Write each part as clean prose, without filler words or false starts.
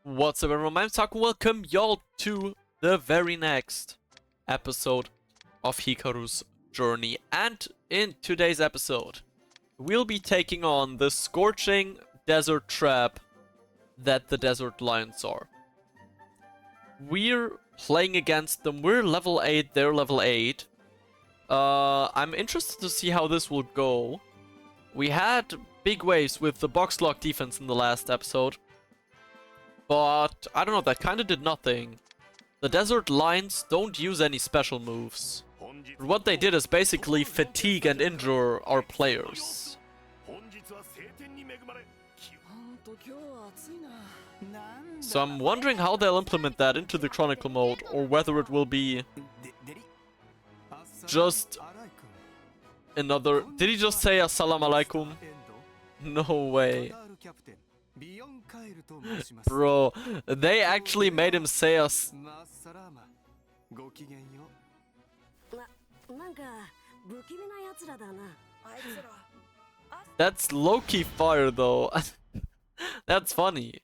What's up everyone, I'm Taku. Welcome y'all to the very next episode of Hikaru's journey. And in today's episode, we'll be taking on the scorching desert trap that the desert lions are. We're playing against them. We're level 8, they're level 8. I'm interested to see how this will go. We had big waves with the box lock defense in the last episode. But, I don't know, that kinda did nothing. The desert lions don't use any special moves. What they did is basically fatigue and injure our players. So I'm wondering how they'll implement that into the Chronicle mode, or whether it will be just another... Did he just say Assalamu alaikum? No way. Bro, they actually made him say us. That's low-key fire though. That's funny.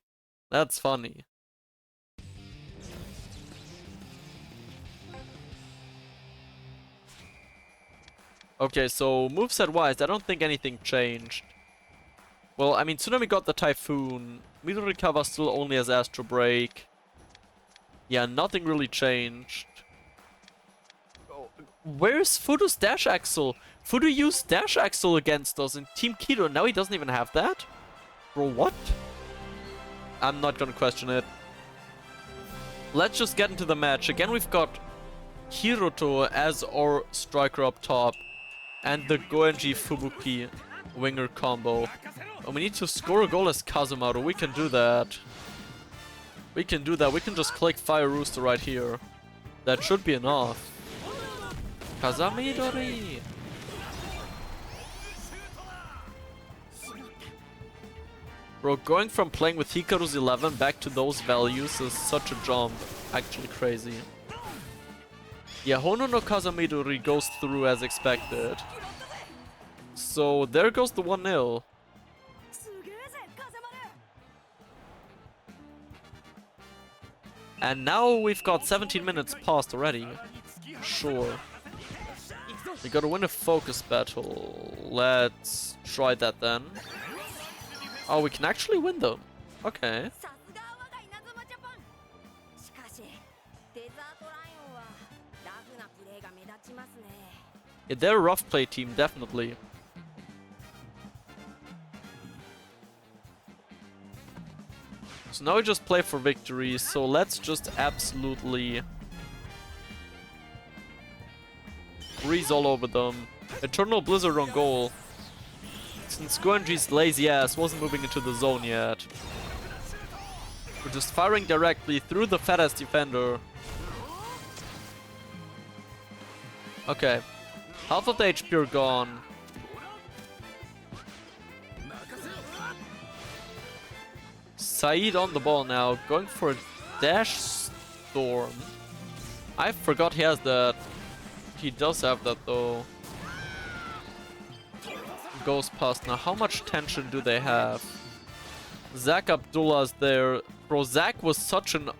That's funny. Okay, so moveset wise, I don't think anything changed. Well, I mean, Tsunami got the Typhoon. Midorikawa still only has Astro Break. Yeah, nothing really changed. Oh, where's Fudo's Dash Axel? Fudo used Dash Axel against us in Team Kido. Now he doesn't even have that? Bro, what? I'm not gonna question it. Let's just get into the match. Again, we've got Hiroto as our striker up top. And the Goenji Fubuki winger combo. And we need to score a goal as Kazemaru. We can do that. We can do that. We can just click Fire Rooster right here. That should be enough. Kazamidori! Bro, going from playing with Hikaru's 11 back to those values is such a jump. Actually crazy. Yeah, Hono no Kazamidori goes through as expected. So there goes the 1-0. And now we've got 17 minutes passed already. Sure. We gotta win a focus battle. Let's try that then. Oh, we can actually win them. Okay. Yeah, they're a rough play team, definitely. So now we just play for victory, so let's just absolutely breeze all over them. Eternal Blizzard on goal. Since Goenji's lazy ass wasn't moving into the zone yet. We're just firing directly through the fat ass defender. Okay. Half of the HP are gone. Saeed on the ball now, going for a dash storm. I forgot he has that. He does have that though. Goes past now. How much tension do they have? Zach Abdullah's there. Bro, Zach was such an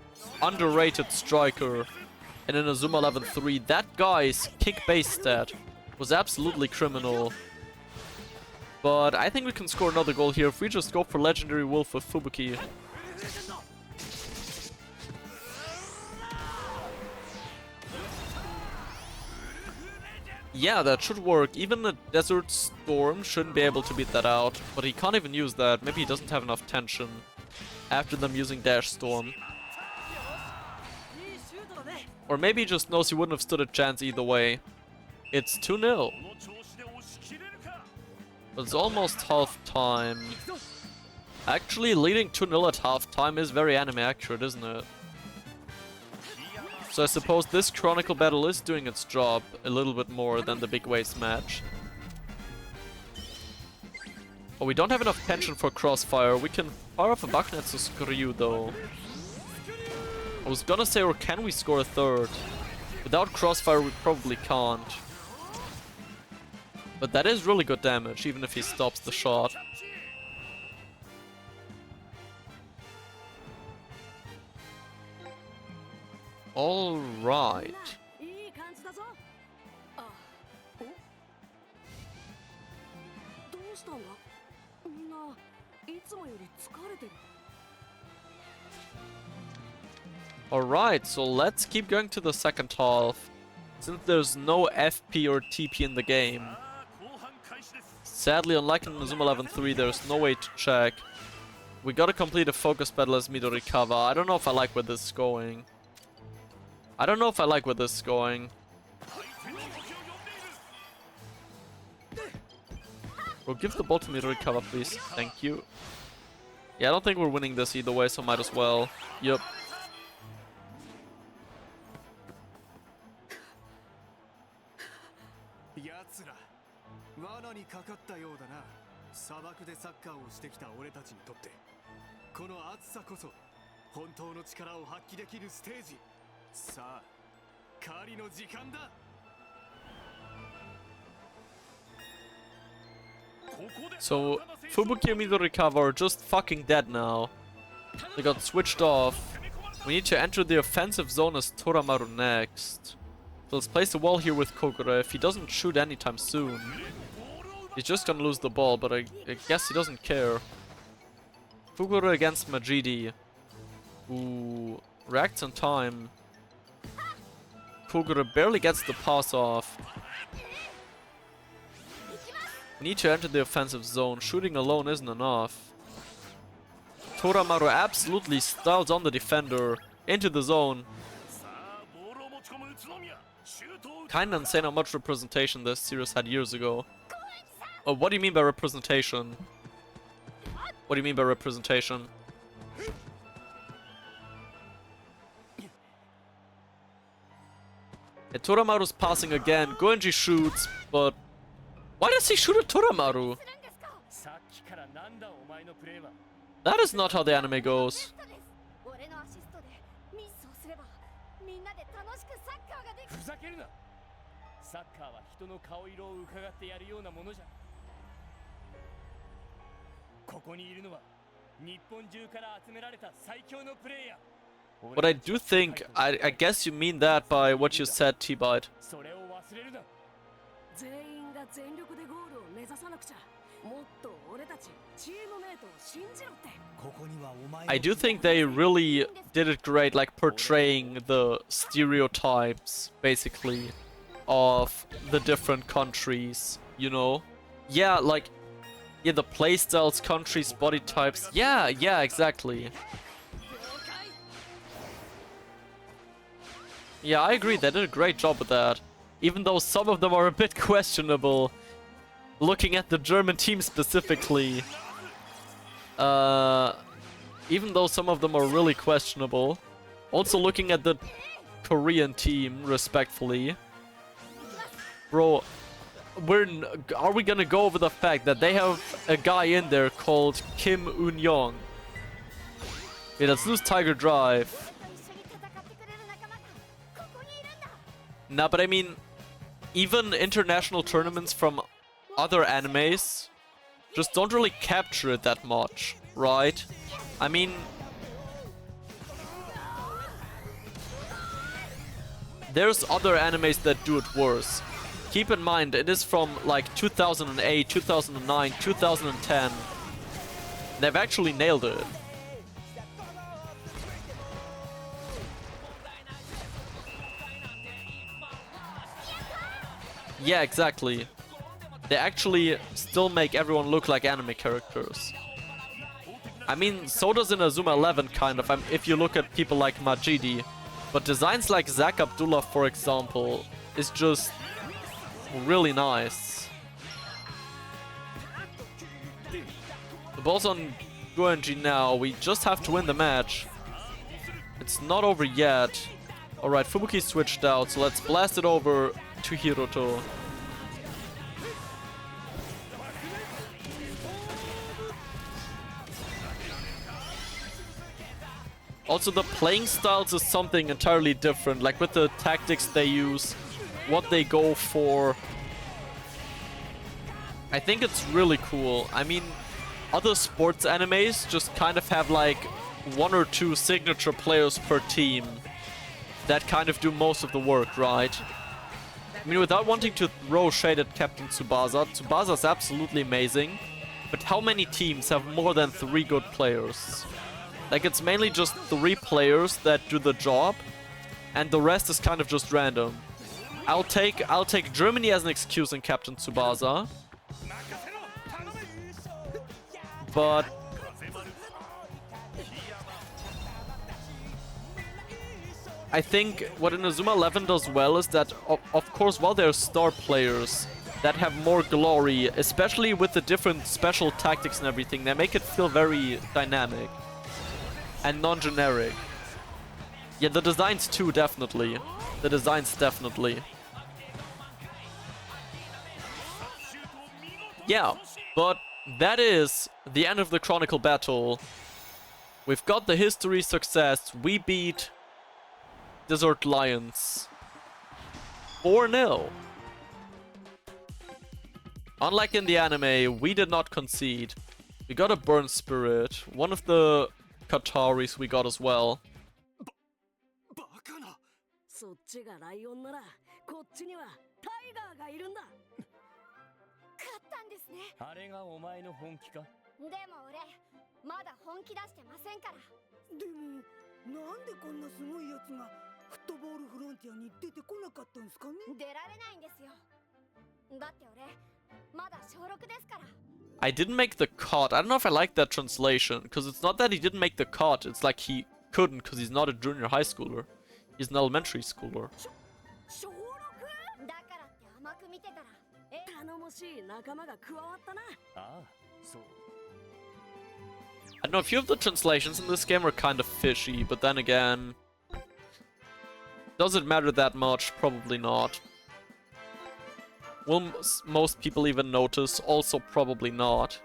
underrated striker in Inazuma 11 3. That guy's kick base stat was absolutely criminal. But I think we can score another goal here if we just go for Legendary Wolf with Fubuki. Yeah, that should work. Even a Desert Storm shouldn't be able to beat that out. But he can't even use that. Maybe he doesn't have enough tension after them using Dash Storm. Or maybe he just knows he wouldn't have stood a chance either way. It's 2-0. But it's almost half time. Actually, leading 2-0 at half time is very anime accurate, isn't it? So I suppose this Chronicle battle is doing its job a little bit more than the big waves match. Oh, we don't have enough tension for Crossfire. We can fire off a Bakunetsu Skryu though. I was gonna say, or can we score a third? Without Crossfire we probably can't. But that is really good damage, even if he stops the shot. Alright. Alright, so let's keep going to the second half. Since there's no FP or TP in the game. Sadly, unlike in Inazuma 11-3, there's no way to check. We gotta complete a focus battle as Midorikawa. I don't know if I like where this is going. We'll give the ball to Midorikawa, please. Thank you. Yeah, I don't think we're winning this either way, so might as well. Yup. So, Fubuki and Midorikawa are just fucking dead now. They got switched off. We need to enter the offensive zone as Toramaru next. So let's place a wall here with Kokura. If he doesn't shoot anytime soon, he's just gonna lose the ball, but I guess he doesn't care. Fugura against Majidi. Ooh, reacts on time. Kogura barely gets the pass off. We need to enter the offensive zone. Shooting alone isn't enough. Toramaru absolutely styles on the defender into the zone. Kinda insane how much representation this series had years ago. Oh, what do you mean by representation? What do you mean by representation? Yeah, Toramaru's passing again. Goenji shoots, but why does he shoot at Toramaru? That is not how the anime goes. But I do think, I guess you mean that by what you said, T-Byte. I do think they really did it great, like portraying the stereotypes, basically, of the different countries, you know? Yeah, like, yeah, the playstyles, countries, body types. Yeah, exactly. Yeah, I agree, they did a great job with that. Even though some of them are a bit questionable. Looking at the German team specifically. Even though some of them are really questionable. Also looking at the Korean team, respectfully. Bro, are we gonna go over the fact that they have a guy in there called Kim Un-young? Okay, let's lose Tiger Drive. Nah, but I mean, even international tournaments from other animes just don't really capture it that much, right? I mean, there's other animes that do it worse. Keep in mind, it is from like 2008, 2009, 2010. They've actually nailed it. Yeah, exactly. They actually still make everyone look like anime characters. I mean, so does Inazuma 11 kind of, if you look at people like Majidi. But designs like Zach Abdullah, for example, is just really nice. The ball's on Goenji now. We just have to win the match. It's not over yet. Alright, Fubuki switched out, so let's blast it over to Hiroto. Also, the playing styles is something entirely different, like with the tactics they use, what they go for. I think it's really cool. I mean, other sports animes just kind of have like one or two signature players per team. that kind of do most of the work, right? I mean, without wanting to throw shade at Captain Tsubasa, Tsubasa's absolutely amazing. But how many teams have more than 3 good players? Like, it's mainly just 3 players that do the job, and the rest is kind of just random. I'll take Germany as an excuse in Captain Tsubasa. But I think what Inazuma 11 does well is that, of course, while there are star players that have more glory, especially with the different special tactics and everything, they make it feel very dynamic and non-generic. Yeah, the designs too, definitely. The designs definitely. Yeah, but that is the end of the Chronicle battle. We've got the history success. We beat Desert Lions 4-0. Unlike in the anime, we did not concede. We got a Burn Spirit. One of the Kataris we got as well. I didn't make the cut. I don't know if I like that translation, because it's not that he didn't make the cut, it's like he couldn't because he's not a junior high schooler. He's an elementary schooler. I don't know, a few of the translations in this game are kind of fishy, but then again, does it matter that much? Probably not. Will most people even notice? Also probably not.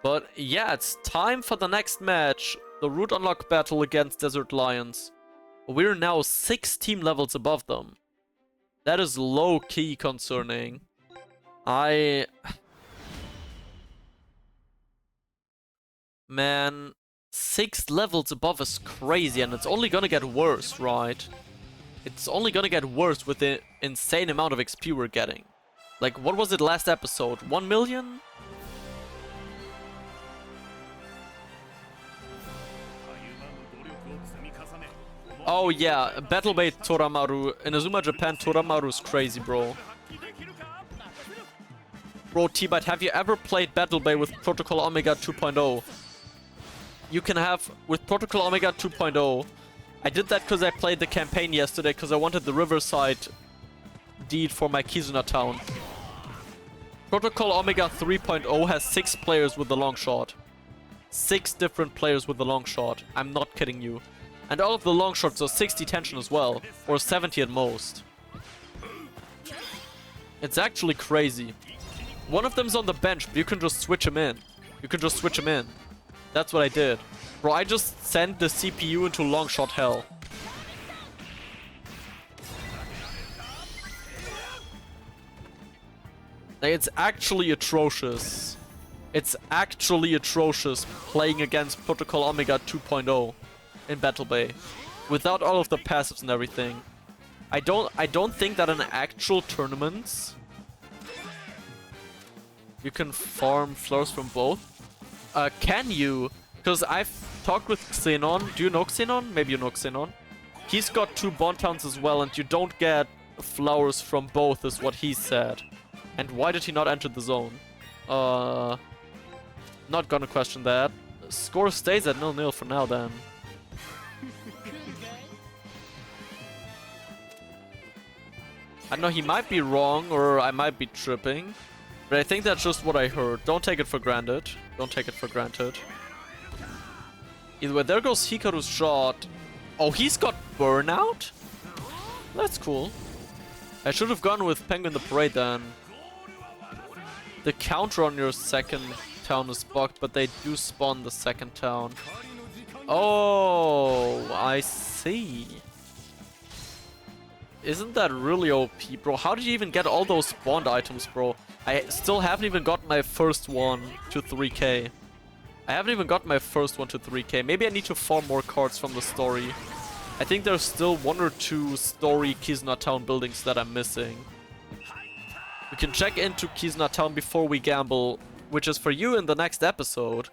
But yeah, it's time for the next match. The Root Unlock battle against Desert Lions. We're now 6 team levels above them. That is low-key concerning. Man, 6 levels above is crazy, and it's only gonna get worse, right? It's only gonna get worse with the insane amount of XP we're getting. Like, what was it last episode? 1 million? Oh yeah, Battle Bay Toramaru. Inazuma Japan Toramaru is crazy, bro. Bro, T-Byte, have you ever played Battle Bay with Protocol Omega 2.0? You can have, with Protocol Omega 2.0, I did that because I played the campaign yesterday because I wanted the Riverside deed for my Kizuna town. Protocol Omega 3.0 has 6 players with the long shot. 6 different players with the long shot. I'm not kidding you. And all of the long shots are 60 tension as well, or 70 at most. It's actually crazy. One of them's on the bench, but you can just switch him in. You can just switch him in. That's what I did. Bro, I just sent the CPU into long shot hell. Like, it's actually atrocious. It's actually atrocious playing against Protocol Omega 2.0 in Battle Bay. Without all of the passives and everything. I don't think that in actual tournaments you can farm floors from both. Can you? Because I've talked with Xenon. Do you know Xenon? Maybe you know Xenon. He's got 2 Bond Towns as well, and you don't get flowers from both, is what he said. And why did he not enter the zone? Not gonna question that. Score stays at 0-0 for now then. I know he might be wrong, or I might be tripping. But I think that's just what I heard. Don't take it for granted. Don't take it for granted. Either way, there goes Hikaru's shot. Oh, he's got Burnout? That's cool. I should have gone with Penguin the Parade then. The counter on your second town is bugged, but they do spawn the second town. Oh, I see. Isn't that really OP, bro? How did you even get all those spawned items, bro? I still haven't even got my first one to 3k. I haven't even got my first one to 3k. Maybe I need to farm more cards from the story I think there's still 1 or 2 story Kizuna Town buildings that I'm missing. We can check into Kizuna Town before we gamble, which is for you in the next episode.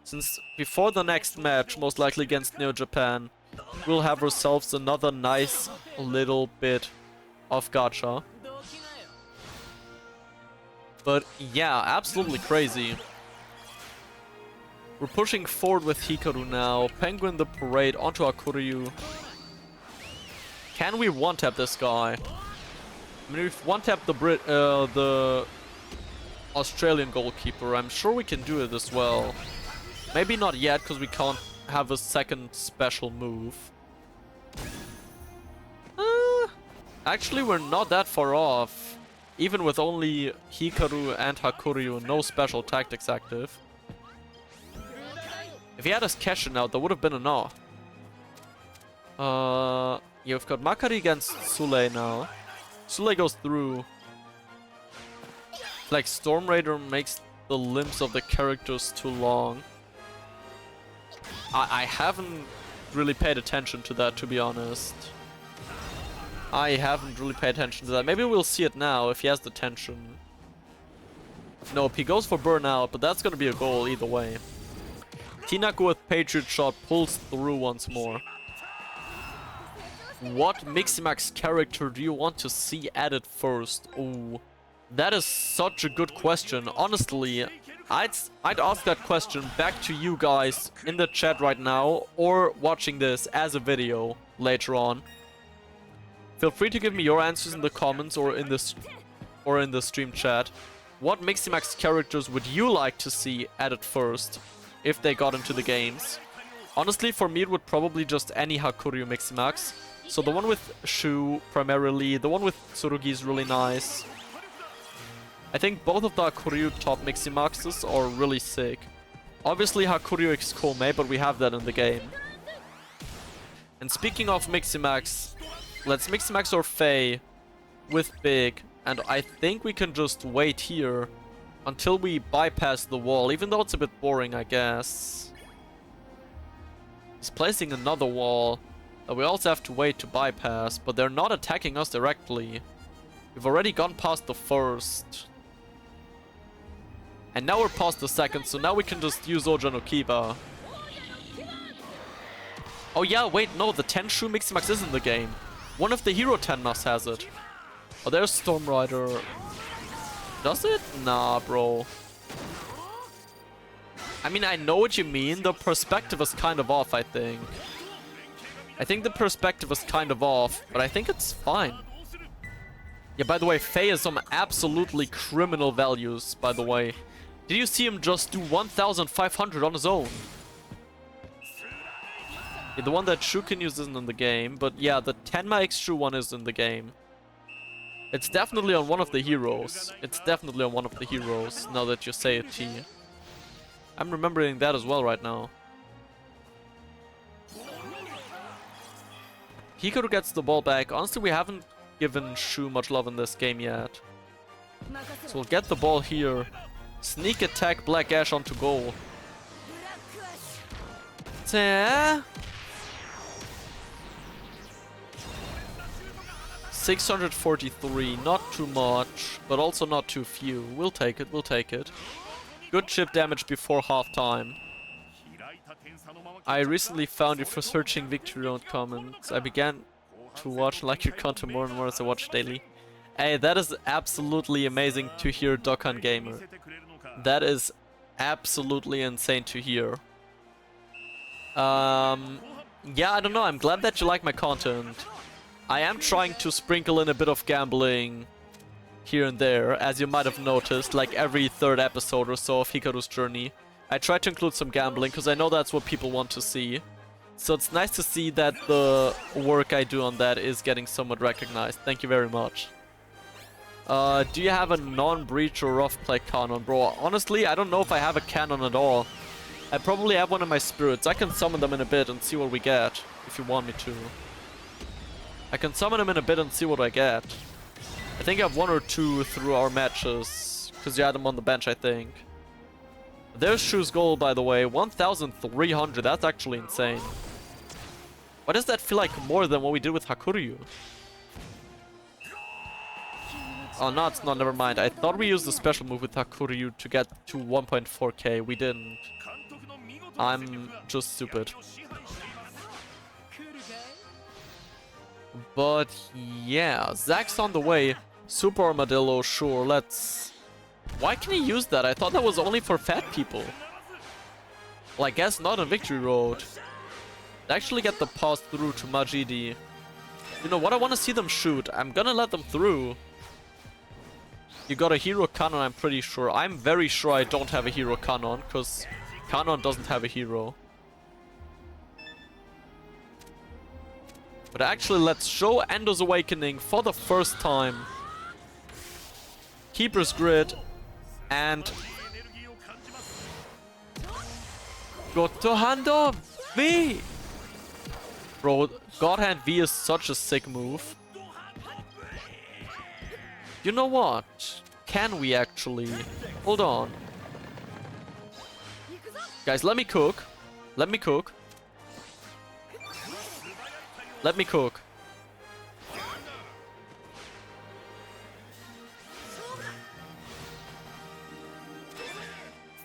Since before the next match, most likely against Neo Japan, we'll have ourselves another nice little bit of gacha. But yeah, absolutely crazy. We're pushing forward with Hikaru now. Penguin the Parade onto Hakuryu. Can we one-tap this guy? I mean, we've one-tapped the Australian goalkeeper. I'm sure we can do it as well. Maybe not yet, because we can't have a second special move. Actually, we're not that far off. Even with only Hikaru and Hakuryu, no special tactics active. If he had us cashing out, that would have been enough. Yeah, we've got Makari against Sule now. Sule goes through. Like, Storm Raider makes the limbs of the characters too long. I haven't really paid attention to that, to be honest. I haven't really paid attention to that. Maybe we'll see it now if he has the tension. Nope, he goes for burnout, but that's gonna be a goal either way. Tinaku with Patriot Shot pulls through once more. What Miximax character do you want to see added first? Ooh, that is such a good question. Honestly, I'd ask that question back to you guys in the chat right now, or watching this as a video later on. Feel free to give me your answers in the comments or in the stream chat. What Miximax characters would you like to see added first if they got into the games? Honestly, for me it would probably just any Hakuryu Miximax. So the one with Shu primarily, the one with Tsurugi is really nice. I think both of the Hakuryu top Miximaxes are really sick. Obviously Hakuryu X Kome, but we have that in the game. And speaking of Miximax, let's Miximax our Faye with Big, and I think we can just wait here until we bypass the wall, even though it's a bit boring, I guess. He's placing another wall that we also have to wait to bypass, but they're not attacking us directly. We've already gone past the first. And now we're past the second, so now we can just use Oja no Kiba. Oh yeah, wait, no, the Tenshu Miximax is in the game. One of the Hero Tenmas has it. Oh, there's Storm Rider. Does it? Nah, bro. I mean, I know what you mean. The perspective is kind of off, I think. I think the perspective is kind of off, but I think it's fine. Yeah, by the way, Faye has some absolutely criminal values, by the way. Did you see him just do 1,500 on his own? Yeah, the one that Shu can use isn't in the game, but yeah, the Tenma X Shu one is in the game. It's definitely on one of the heroes. It's definitely on one of the heroes, now that you say it, T. I'm remembering that as well right now. Hikaru gets the ball back. Honestly, we haven't given Shu much love in this game yet. So we'll get the ball here. Sneak attack Black Ash onto goal. 643, not too much, but also not too few. We'll take it, we'll take it. Good chip damage before halftime. I recently found you for searching Victory Road comments. I began to watch like your content more and more as I watch daily. Hey, that is absolutely amazing to hear, Dokkan Gamer. That is absolutely insane to hear. Yeah, I don't know, I'm glad that you like my content. I am trying to sprinkle in a bit of gambling here and there, as you might have noticed, like every third episode or so of Hikaru's journey. I try to include some gambling, because I know that's what people want to see. So it's nice to see that the work I do on that is getting somewhat recognized. Thank you very much. Do you have a non-breach or rough play cannon, bro? Honestly, I don't know if I have a cannon at all. I probably have one in my spirits. I can summon them in a bit and see what we get, if you want me to. I can summon them in a bit and see what I get. I think I have one or two through our matches, because you had them on the bench, I think. There's Shu's goal, by the way. 1,300, that's actually insane. Why does that feel like more than what we did with Hakuryu? Oh, no, it's not. Never mind. I thought we used the special move with Hakuryu to get to 1.4k. We didn't. I'm just stupid. But yeah, Zack's on the way. Super Armadillo, sure, let's... Why can he use that? I thought that was only for fat people. Well, I guess not on Victory Road. They actually get the pass through to Majidi. You know what? I want to see them shoot. I'm gonna let them through. You got a hero cannon, I'm pretty sure. I'm very sure I don't have a hero cannon, because cannon doesn't have a hero. But actually, let's show Endo's Awakening for the first time. Keeper's Grid. And... Goto Hando V! Bro, God Hand V is such a sick move. You know what? Can we actually? Hold on. Guys, let me cook. Let me cook. Let me cook.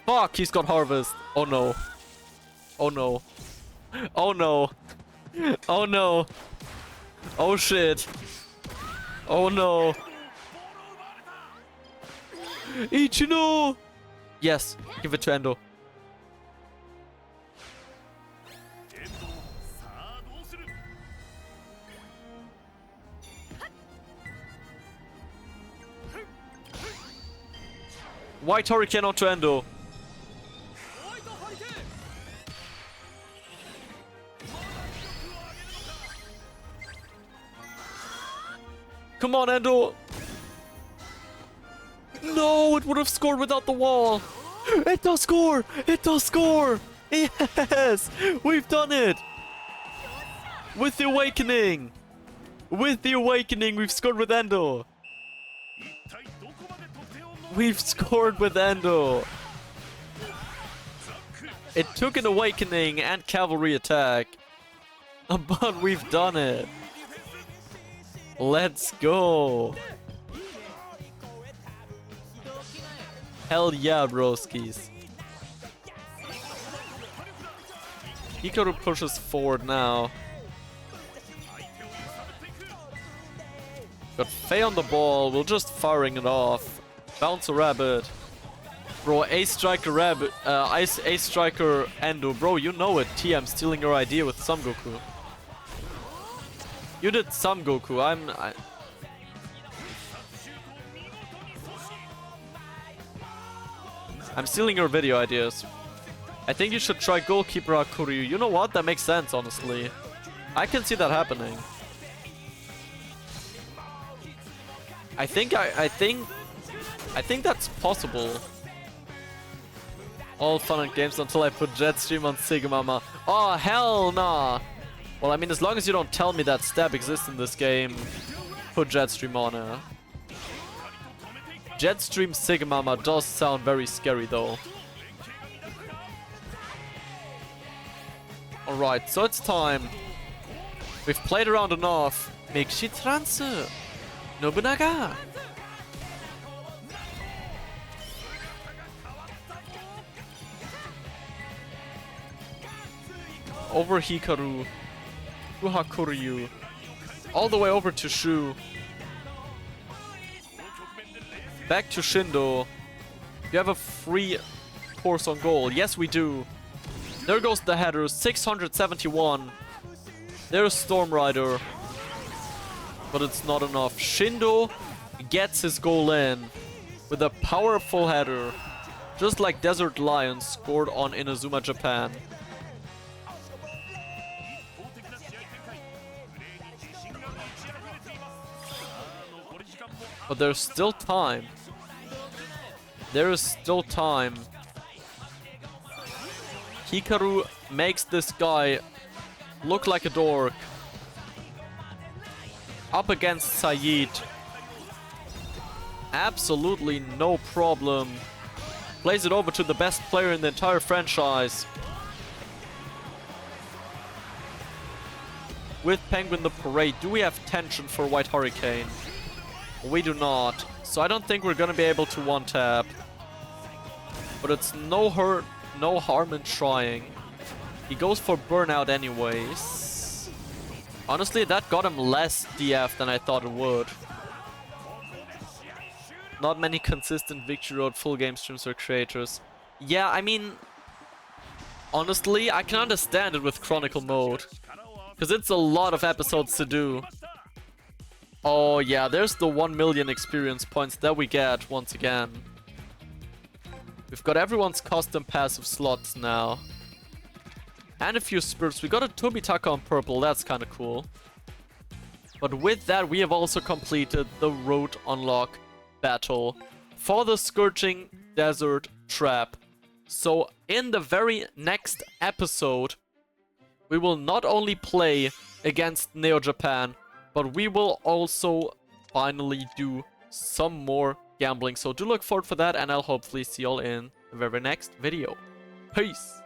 Fuck, he's got harvest. Oh no. Oh no. Oh no. Oh no. Oh shit. Oh no. Ichino! Yes, give it to Endo. White Hurricane onto Endo. Come on, Endo! No, it would have scored without the wall! It does score! It does score! Yes! We've done it! With the Awakening! With the Awakening, we've scored with Endo! We've scored with Endo! It took an Awakening and Cavalry attack. But we've done it! Let's go! Hell yeah, broskies. Hikaru pushes forward now. Got Faye on the ball, we're just firing it off. Bounce a rabbit. Bro, Ace Striker Rabbit, Ace Striker Endo. Bro, you know it. T, I'm stealing your idea with some Goku. You did some Goku, I'm stealing your video ideas. I think you should try Goalkeeper Hakuryu. You know what? That makes sense, honestly. I can see that happening. I think that's possible. All fun and games until I put Jetstream on Sigmama. Oh, hell nah. Well, I mean, as long as you don't tell me that stab exists in this game, put Jetstream on it. Jetstream Sigmama does sound very scary though. Alright, so it's time. We've played around enough. Mixi Transu Nobunaga. Over Hikaru to Hakuryu. All the way over to Shu. Back to Shindo. You have a free course on goal. Yes, we do. There goes the header. 671. There's Storm Rider. But it's not enough. Shindo gets his goal in with a powerful header. Just like Desert Lion scored on Inazuma Japan. But there's still time. There is still time. Hikaru makes this guy look like a dork. Up against Sayid. Absolutely no problem. Plays it over to the best player in the entire franchise. with Penguin the Parade. Do we have tension for White Hurricane? We do not. So I don't think we're gonna be able to one-tap. But it's no harm in trying. He goes for Burnout anyways. Honestly, that got him less DF than I thought it would. Not many consistent Victory Road full game streams or creators. Yeah, I mean, honestly, I can understand it with Chronicle mode. Because it's a lot of episodes to do. Oh yeah, there's the 1 million experience points that we get once again. We've got everyone's custom passive slots now. And a few spirits. We got a Tobitaka on purple, that's kind of cool. But with that, we have also completed the road unlock battle for the Scorching Desert Trap. So in the very next episode, we will not only play against Neo Japan, but we will also finally do some more gambling. So do look forward for that, and I'll hopefully see y'all in the very next video. Peace!